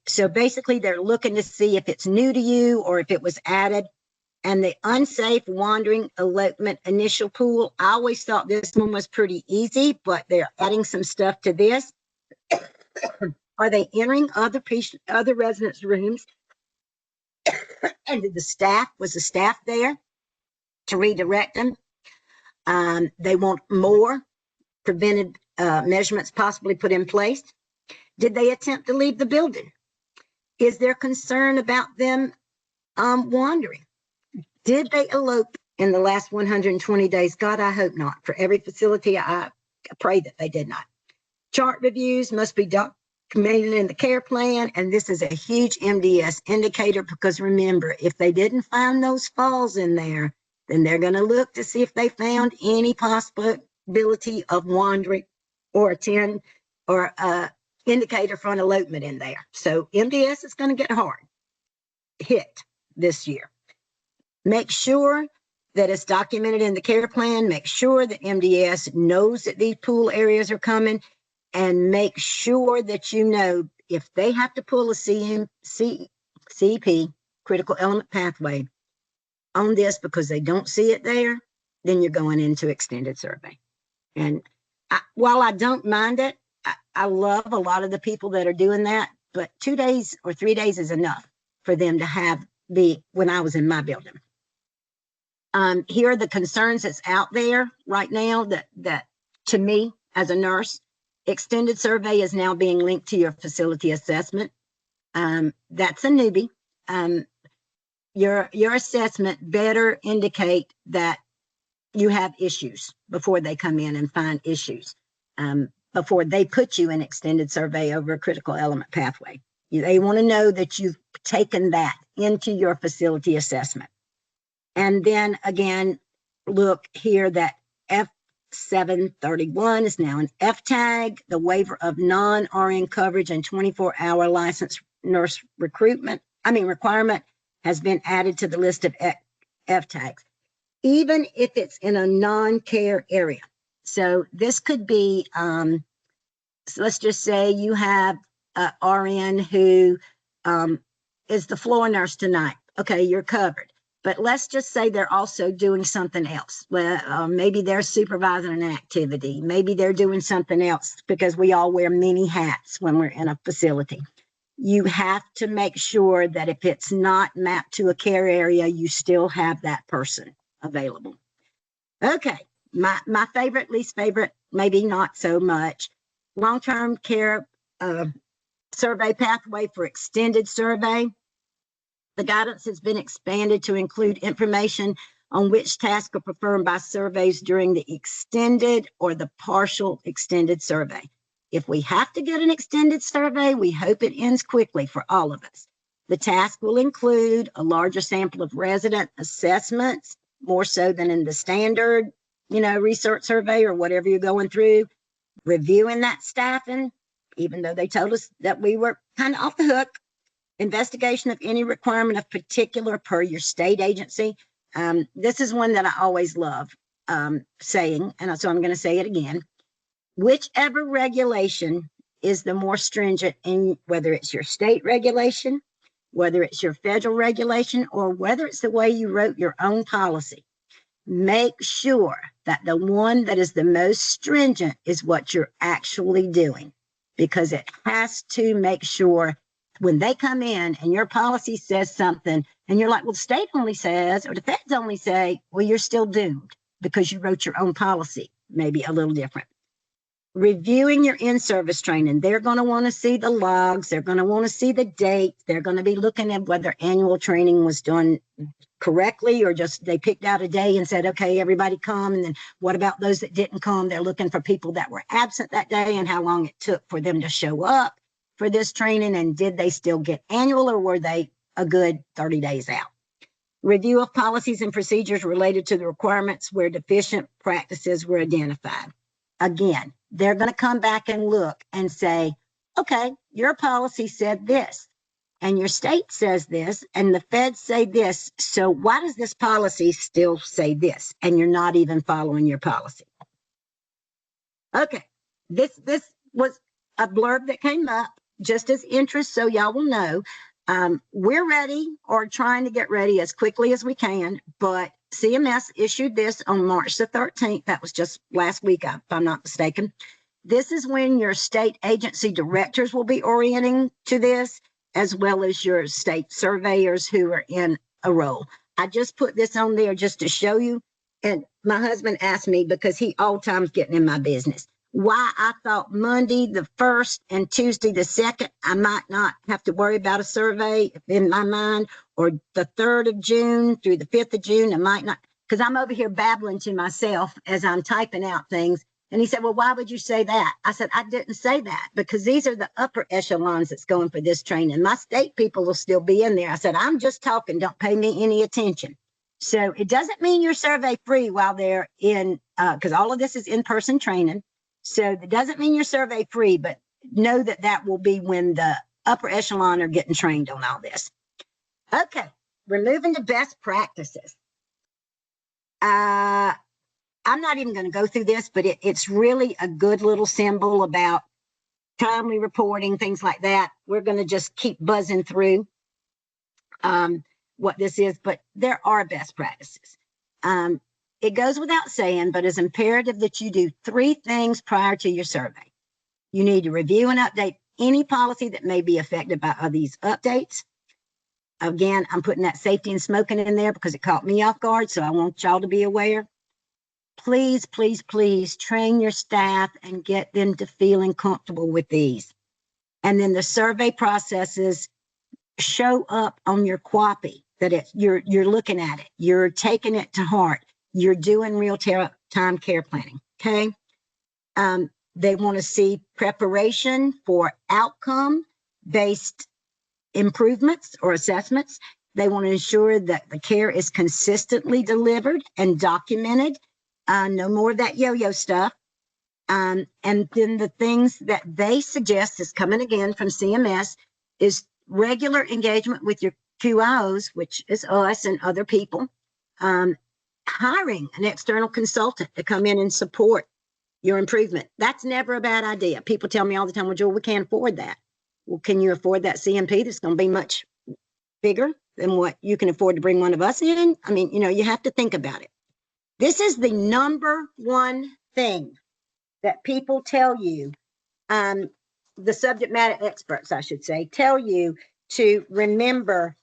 So basically, they're looking to see if it's new to you or if it was added. And the unsafe wandering elopement initial pool, I always thought this one was pretty easy, but they're adding some stuff to this. Are they entering other residents' rooms? And was the staff there to redirect them? They want more preventive measurements possibly put in place. Did they attempt to leave the building? Is there concern about them wandering? Did they elope in the last 120 days? God, I hope not. For every facility, I pray that they did not. Chart reviews must be documented in the care plan, and this is a huge MDS indicator because remember, if they didn't find those falls in there, then they're going to look to see if they found any possibility of wandering or indicator for an elopement in there. So MDS is going to get hit this year. Make sure that it's documented in the care plan. Make sure that MDS knows that these pool areas are coming, and make sure that if they have to pull a CEP, critical element pathway, on this because they don't see it there, then you're going into extended survey. And while I don't mind it, I love a lot of the people that are doing that, but 2 days or 3 days is enough for them to have when I was in my building. Here are the concerns that's out there right now that to me as a nurse, extended survey is now being linked to your facility assessment. That's a newbie. Your assessment better indicate that you have issues before they come in and find issues, before they put you in extended survey over a critical element pathway. They want to know that you've taken that into your facility assessment. And then again, look here that F731 is now an F tag, the waiver of non-RN coverage and 24-hour licensed nurse requirement has been added to the list of F tags, even if it's in a non-care area. So this could be, so let's just say you have a RN who is the floor nurse tonight. Okay, you're covered. But let's just say they're also doing something else. Well, maybe they're supervising an activity. Maybe they're doing something else because we all wear many hats when we're in a facility. You have to make sure that if it's not mapped to a care area, you still have that person available. Okay, my favorite, least favorite, maybe not so much. Long-term care survey pathway for extended survey. The guidance has been expanded to include information on which tasks are performed by surveys during the extended or the partial extended survey. If we have to get an extended survey, we hope it ends quickly for all of us. The task will include a larger sample of resident assessments, more so than in the standard, research survey or whatever you're going through, reviewing that staffing, even though they told us that we were kind of off the hook, investigation of any requirement of particular per your state agency. This is one that I always love saying, and so I'm going to say it again. Whichever regulation is the more stringent, in whether it's your state regulation, whether it's your federal regulation, or whether it's the way you wrote your own policy, make sure that the one that is the most stringent is what you're actually doing, because it has to make sure when they come in and your policy says something and you're like, well, the state only says, or the feds only say, well, you're still doomed because you wrote your own policy, maybe a little different. Reviewing your in-service training. They're going to want to see the logs. They're going to want to see the dates. They're going to be looking at whether annual training was done correctly or just they picked out a day and said, okay, everybody come. And then what about those that didn't come? They're looking for people that were absent that day and how long it took for them to show up for this training. And did they still get annual or were they a good 30 days out? Review of policies and procedures related to the requirements where deficient practices were identified. Again, they're going to come back and look and say, okay, your policy said this, and your state says this, and the feds say this. So why does this policy still say this? And you're not even following your policy. Okay, this was a blurb that came up just as interest, so y'all will know. We're ready or trying to get ready as quickly as we can, but CMS issued this on March the 13th. That was just last week, if I'm not mistaken. This is when your state agency directors will be orienting to this, as well as your state surveyors who are in a role. I just put this on there just to show you. And my husband asked me, because he all times getting in my business, why I thought Monday the 1st and Tuesday the 2nd, I might not have to worry about a survey in my mind, or the 3rd of June through the 5th of June, I might not, because I'm over here babbling to myself as I'm typing out things. And he said, well, why would you say that? I said, I didn't say that, because these are the upper echelons that's going for this training. My state people will still be in there. I said, I'm just talking. Don't pay me any attention. So it doesn't mean you're survey free while they're in, because all of this is in-person training. So it doesn't mean you're survey free, but know that that will be when the upper echelon are getting trained on all this. Okay, we're moving to best practices. I'm not even going to go through this, but it's really a good little symbol about timely reporting, things like that. We're going to just keep buzzing through what this is, but there are best practices. It goes without saying, but it's imperative that you do 3 things prior to your survey. You need to review and update any policy that may be affected by these updates. Again, I'm putting that safety and smoking in there because it caught me off guard, so I want y'all to be aware. Please, please, please train your staff and get them to feeling comfortable with these. And then the survey processes show up on your QAPI, that you're looking at it, you're taking it to heart, you're doing real-time care planning, okay? They want to see preparation for outcome-based improvements or assessments. They want to ensure that the care is consistently delivered and documented. No more of that yo-yo stuff. And then the things that they suggest is coming again from CMS is regular engagement with your QIOs, which is us and other people. Hiring an external consultant to come in and support your improvement. That's never a bad idea. People tell me all the time, well, Joel, we can't afford that. Well, can you afford that CMP that's going to be much bigger than what you can afford to bring one of us in? I mean, you have to think about it. This is the number one thing that people tell you, the subject matter experts, I should say, tell you to remember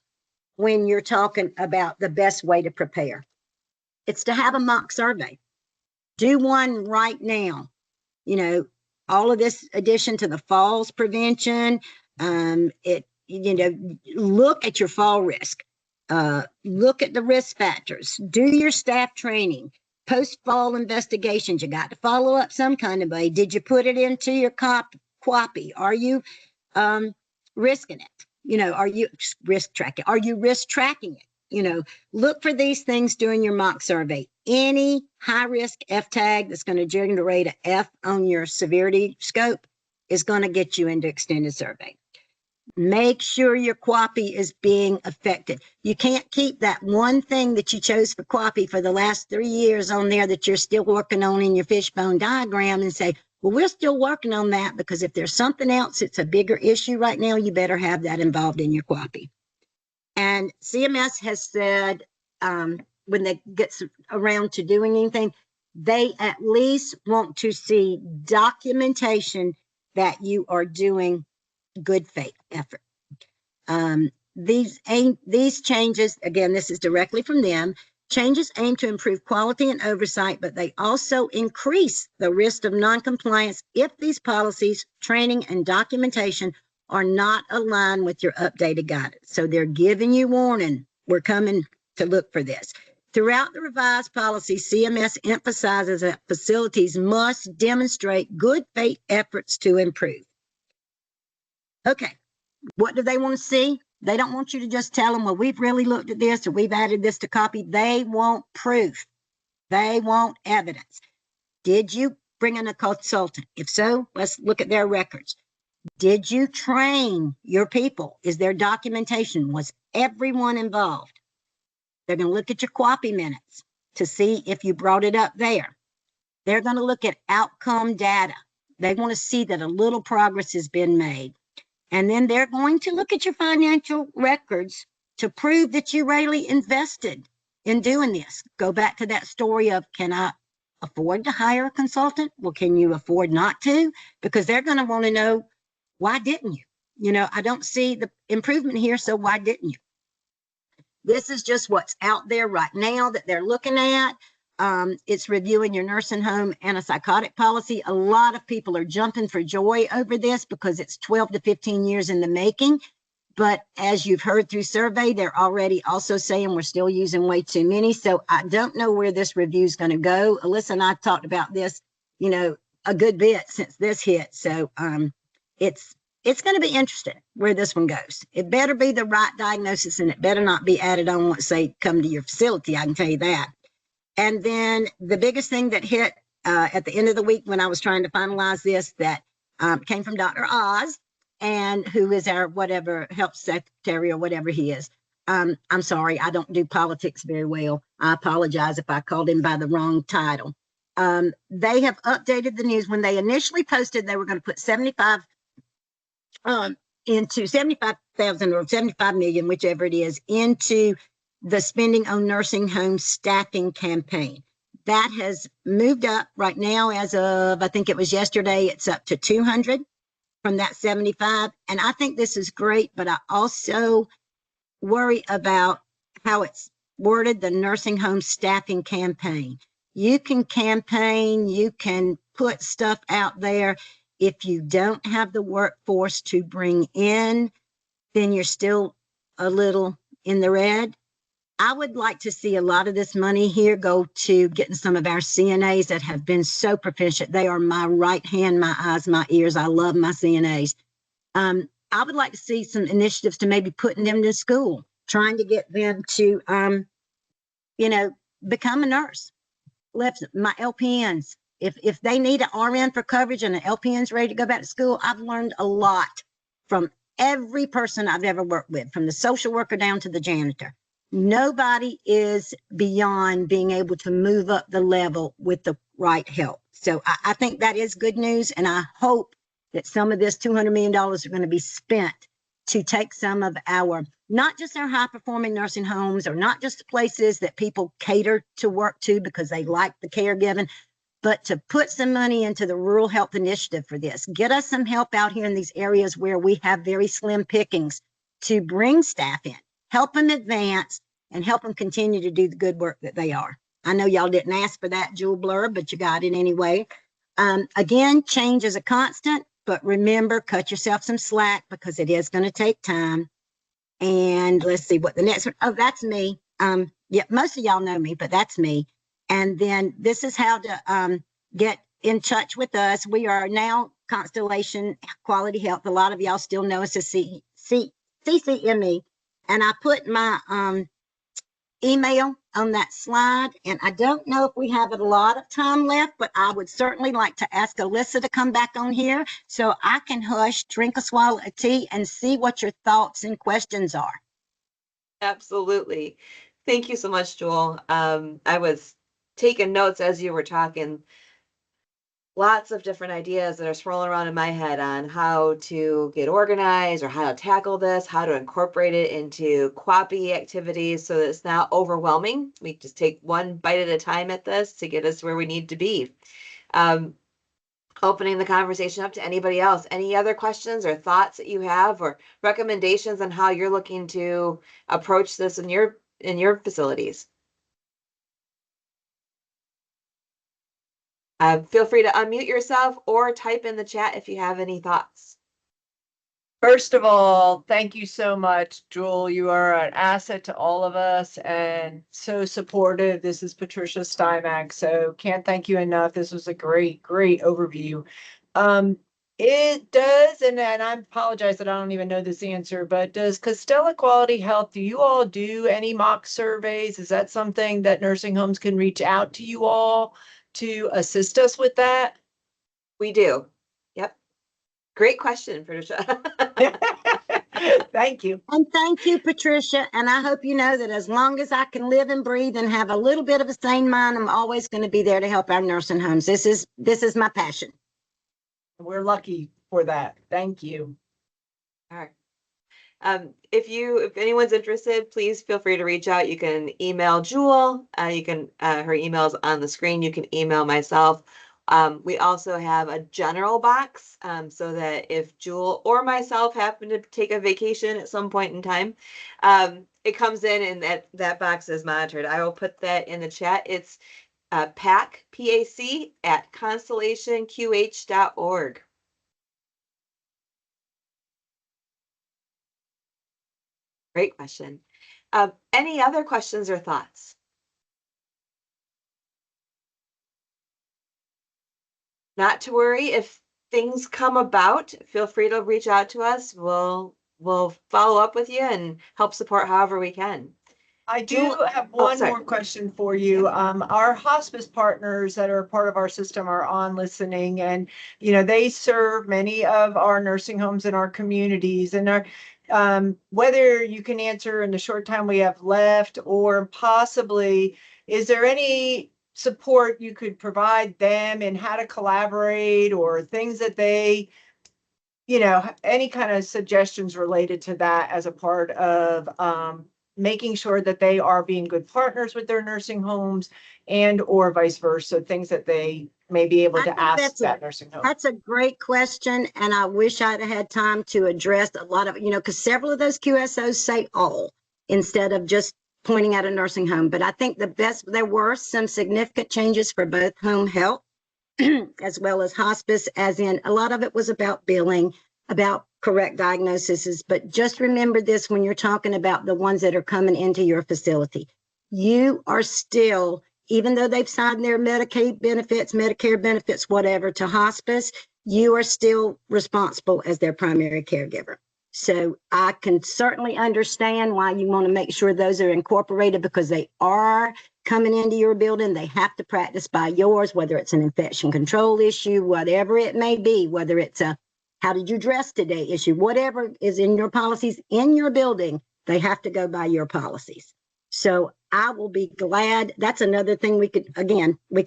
when you're talking about the best way to prepare. It's to have a mock survey. Do one right now. All of this addition to the falls prevention, look at your fall risk. Look at the risk factors. Do your staff training. Post-fall investigations. You got to follow up some kind of way. Did you put it into your QAPI? Are you risking it? Are you risk tracking? Are you risk tracking it? Look for these things during your mock survey. Any high risk F tag that's going to generate an F on your severity scope is going to get you into extended survey. Make sure your QAPI is being affected. You can't keep that one thing that you chose for QAPI for the last 3 years on there that you're still working on in your fishbone diagram and say, well, we're still working on that, because if there's something else, it's a bigger issue right now, you better have that involved in your QAPI. And CMS has said when they get around to doing anything, they at least want to see documentation that you are doing good faith effort. These changes, again, this is directly from them, changes aim to improve quality and oversight, but they also increase the risk of noncompliance if these policies, training, and documentation are not aligned with your updated guidance. So they're giving you warning. We're coming to look for this. Throughout the revised policy, CMS emphasizes that facilities must demonstrate good faith efforts to improve. Okay, what do they want to see? They don't want you to just tell them, well, we've really looked at this or we've added this to copy. They want proof. They want evidence. Did you bring in a consultant? If so, let's look at their records. Did you train your people? Is there documentation? Was everyone involved? They're going to look at your QAPI minutes to see if you brought it up there. They're going to look at outcome data. They want to see that a little progress has been made. And then they're going to look at your financial records to prove that you really invested in doing this. Go back to that story of, can I afford to hire a consultant? Well, can you afford not to? Because they're going to want to know, why didn't you? You know, I don't see the improvement here, so why didn't you? This is just what's out there right now that they're looking at. It's reviewing your nursing home antipsychotic policy. A lot of people are jumping for joy over this because it's 12 to 15 years in the making. But as you've heard through survey, they're already also saying we're still using way too many. So I don't know where this review is going to go. Alyssa and I talked about this, you know, a good bit since this hit. So it's going to be interesting where this one goes. It better be the right diagnosis, and it better not be added on once they come to your facility. I can tell you that. And then the biggest thing that hit at the end of the week when I was trying to finalize this, that came from Dr. Oz, and who is our whatever health secretary or whatever he is. I'm sorry, I don't do politics very well. I apologize if I called him by the wrong title. They have updated the news. When they initially posted, they were going to put 75 into 75,000 or 75 million, whichever it is, into the spending on nursing home staffing campaign. That has moved up right now. As of, I think it was yesterday, it's up to 200 from that 75. And I think this is great, but I also worry about how it's worded, the nursing home staffing campaign. You can campaign, you can put stuff out there. If you don't have the workforce to bring in, then you're still a little in the red. I would like to see a lot of this money here go to getting some of our CNAs that have been so proficient. They are my right hand, my eyes, my ears. I love my CNAs. I would like to see some initiatives to maybe putting them to school, trying to get them to, become a nurse. My LPNs, if they need an RN for coverage and an LPN's ready to go back to school, I've learned a lot from every person I've ever worked with, from the social worker down to the janitor. Nobody is beyond being able to move up the level with the right help. So I think that is good news. And I hope that some of this $200 million are going to be spent to take some of our, not just our high performing nursing homes, or not just the places that people cater to work to because they like the care given, but to put some money into the rural health initiative for this. Get us some help out here in these areas where we have very slim pickings to bring staff in, help them advance, and help them continue to do the good work that they are. I know y'all didn't ask for that, Jewel Blur, but you got it anyway. Again, change is a constant, but remember, cut yourself some slack because it is going to take time. And let's see what the next one. Oh, that's me. Yeah, most of y'all know me, but that's me. And then this is how to get in touch with us. We are now Constellation Quality Health. A lot of y'all still know us as CCME. And I put my email on that slide. And I don't know if we have a lot of time left, but I would certainly like to ask Alyssa to come back on here so I can hush, drink a swallow of tea, and see what your thoughts and questions are. Absolutely. Thank you so much, Jewel. I was taking notes as you were talking. Lots of different ideas that are swirling around in my head on how to get organized or how to tackle this, how to incorporate it into QAPI activities so that it's not overwhelming. We just take one bite at a time at this to get us where we need to be. Opening the conversation up to anybody else. Any other questions or thoughts that you have, or recommendations on how you're looking to approach this in your facilities? Feel free to unmute yourself or type in the chat if you have any thoughts. First of all, thank you so much, Jewel. You are an asset to all of us and so supportive. This is Patricia Stymack, so can't thank you enough. This was a great, great overview. It does, and I apologize that I don't even know this answer, but does Constellation Quality Health, do you all do any mock surveys? Is that something that nursing homes can reach out to you all to assist us with that? We do. Yep. Great question, Patricia. Thank you. And thank you, Patricia. And I hope you know that as long as I can live and breathe and have a little bit of a sane mind, I'm always going to be there to help our nursing homes. This is my passion. We're lucky for that. Thank you. All right. If anyone's interested, please feel free to reach out. You can email Jewel. Her email's on the screen. You can email myself. We also have a general box, so that if Jewel or myself happen to take a vacation at some point in time, it comes in and that box is monitored. I will put that in the chat. It's PAC, PAC at constellationqh.org. Great question. Any other questions or thoughts? Not to worry. If things come about, feel free to reach out to us. We'll follow up with you and help support however we can. I do Jewel- have Oh, one sorry. more question for you. Our hospice partners that are part of our system are on listening, and they serve many of our nursing homes in our communities. And whether you can answer in the short time we have left, or possibly, is there any support you could provide them in how to collaborate, or things that they, any kind of suggestions related to that as a part of making sure that they are being good partners with their nursing homes, and or vice versa, things that they may be able I to think ask that nursing home. that's a great question. And I wish I'd had time to address a lot of, because several of those QSOs say all instead of just pointing out a nursing home. But I think there were some significant changes for both home health as well as hospice, as in a lot of it was about billing, about correct diagnoses. But just remember this when you're talking about the ones that are coming into your facility. You are still, even though they've signed their Medicaid benefits, Medicare benefits, whatever, to hospice, you are still responsible as their primary caregiver. So I can certainly understand why you want to make sure those are incorporated, because they are coming into your building. They have to practice by yours, whether it's an infection control issue, whatever it may be, whether it's a how did you dress today issue, whatever is in your policies in your building, they have to go by your policies. So I will be glad. That's another thing we could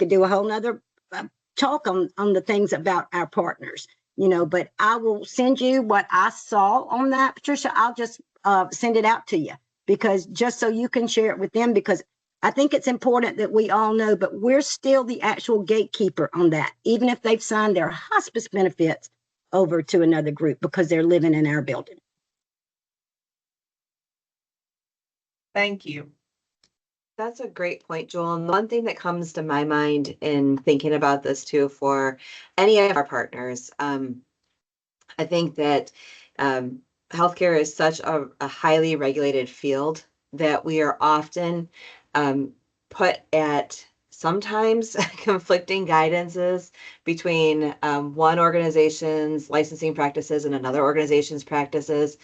do a whole nother talk on the things about our partners, but I will send you what I saw on that, Patricia. I'll just send it out to you, because just so you can share it with them, because I think it's important that we all know, but we're still the actual gatekeeper on that, even if they've signed their hospice benefits over to another group because they're living in our building. Thank you. That's a great point, Joel. And one thing that comes to my mind in thinking about this too, for any of our partners, I think that healthcare is such a highly regulated field that we are often put at sometimes conflicting guidances between one organization's licensing practices and another organization's practices.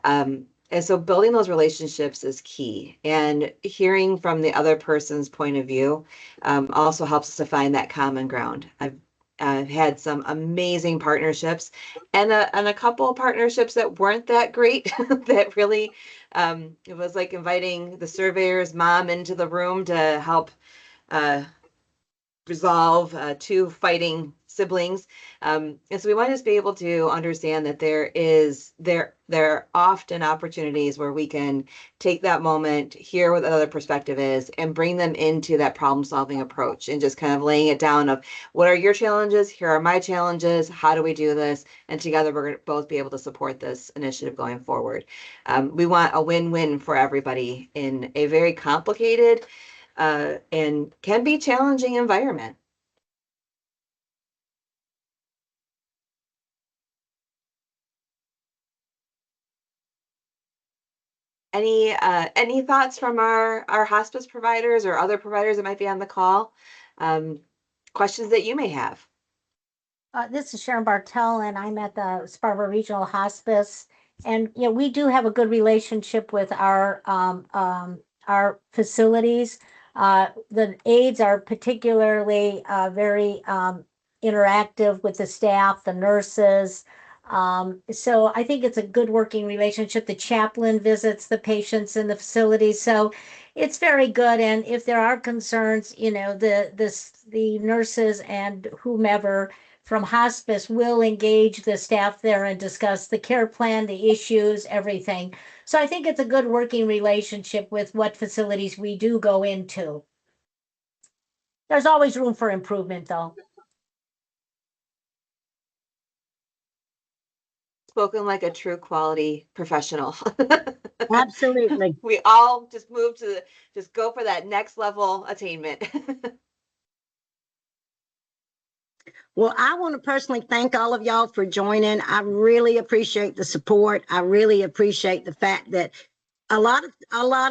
And so building those relationships is key. And hearing from the other person's point of view also helps us to find that common ground. I've had some amazing partnerships, and a couple of partnerships that weren't that great, that really, it was like inviting the surveyor's mom into the room to help resolve two fighting siblings. And so we want to just be able to understand that there are often opportunities where we can take that moment, hear what the other perspective is, and bring them into that problem solving approach, and just kind of laying it down of what are your challenges? Here are my challenges. How do we do this? And together we're going to both be able to support this initiative going forward. We want a win-win for everybody in a very complicated and can be challenging environment. Any thoughts from our hospice providers or other providers that might be on the call? Questions that you may have. This is Sharon Bartell, and I'm at the Scarborough Regional Hospice. And we do have a good relationship with our facilities. The aides are particularly very interactive with the staff, the nurses. So I think it's a good working relationship. The chaplain visits the patients in the facility, so it's very good. And if there are concerns, the nurses and whomever from hospice will engage the staff there and discuss the care plan, the issues, everything. So I think it's a good working relationship with what facilities we do go into. There's always room for improvement, though. Spoken like a true quality professional. Absolutely. We all just just go for that next level attainment. Well, I want to personally thank all of y'all for joining. I really appreciate the support. I really appreciate the fact that a lot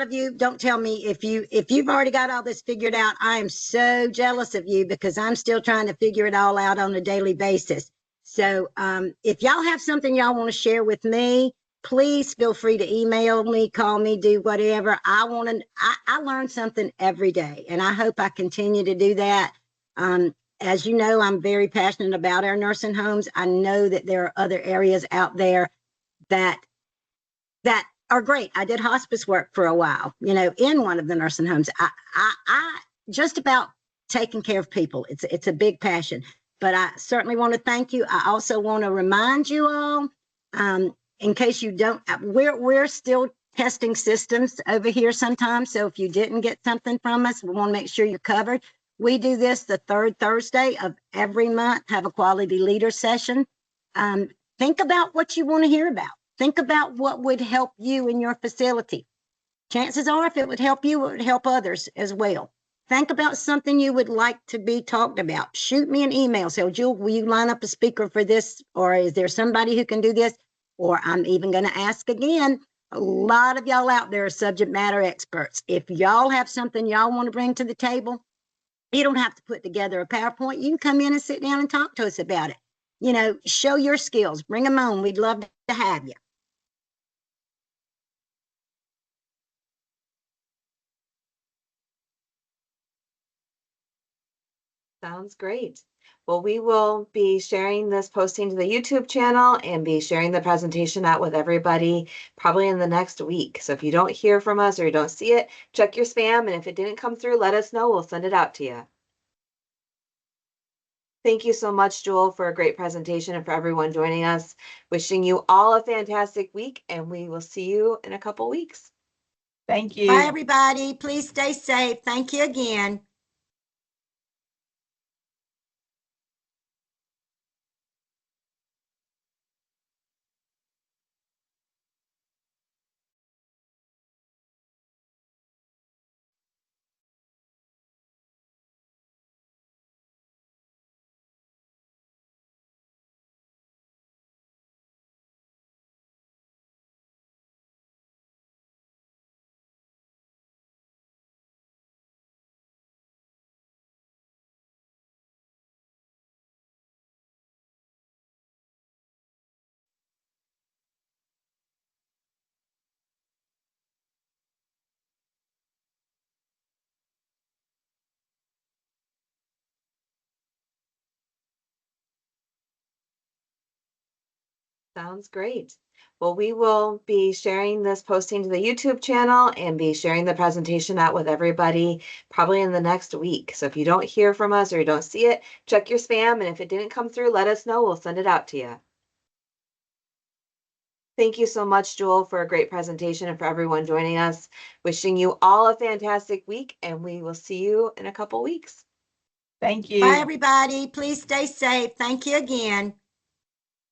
of you don't tell me if you've already got all this figured out. I am so jealous of you because I'm still trying to figure it all out on a daily basis. So if y'all have something y'all want to share with me, please feel free to email me, call me, do whatever. I learn something every day, and I hope I continue to do that. As you know, I'm very passionate about our nursing homes. I know that there are other areas out there that are great. I did hospice work for a while, in one of the nursing homes. I just about taking care of people. It's a big passion, but I certainly want to thank you. I also want to remind you all, in case you don't, we're still testing systems over here sometimes. So if you didn't get something from us, we want to make sure you're covered. We do this the third Thursday of every month, have a quality leader session. Think about what you want to hear about. Think about what would help you in your facility. Chances are, if it would help you, it would help others as well. Think about something you would like to be talked about. Shoot me an email. Say, oh, Jewel, will you line up a speaker for this? Or is there somebody who can do this? Or I'm even going to ask again. A lot of y'all out there are subject matter experts. If y'all have something y'all want to bring to the table, you don't have to put together a PowerPoint. You can come in and sit down and talk to us about it. Show your skills. Bring them on. We'd love to have you. Sounds great. Well, we will be sharing this posting to the YouTube channel and be sharing the presentation out with everybody probably in the next week. So if you don't hear from us or you don't see it, check your spam. And if it didn't come through, let us know. We'll send it out to you. Thank you so much, Jewel, for a great presentation and for everyone joining us. Wishing you all a fantastic week, and we will see you in a couple weeks. Thank you. Bye, everybody. Please stay safe. Thank you again. Sounds great. Well, we will be sharing this posting to the YouTube channel and be sharing the presentation out with everybody probably in the next week. So if you don't hear from us or you don't see it, check your spam. And if it didn't come through, let us know. We'll send it out to you. Thank you so much, Jewel, for a great presentation and for everyone joining us. Wishing you all a fantastic week, and we will see you in a couple weeks. Thank you. Bye, everybody. Please stay safe. Thank you again.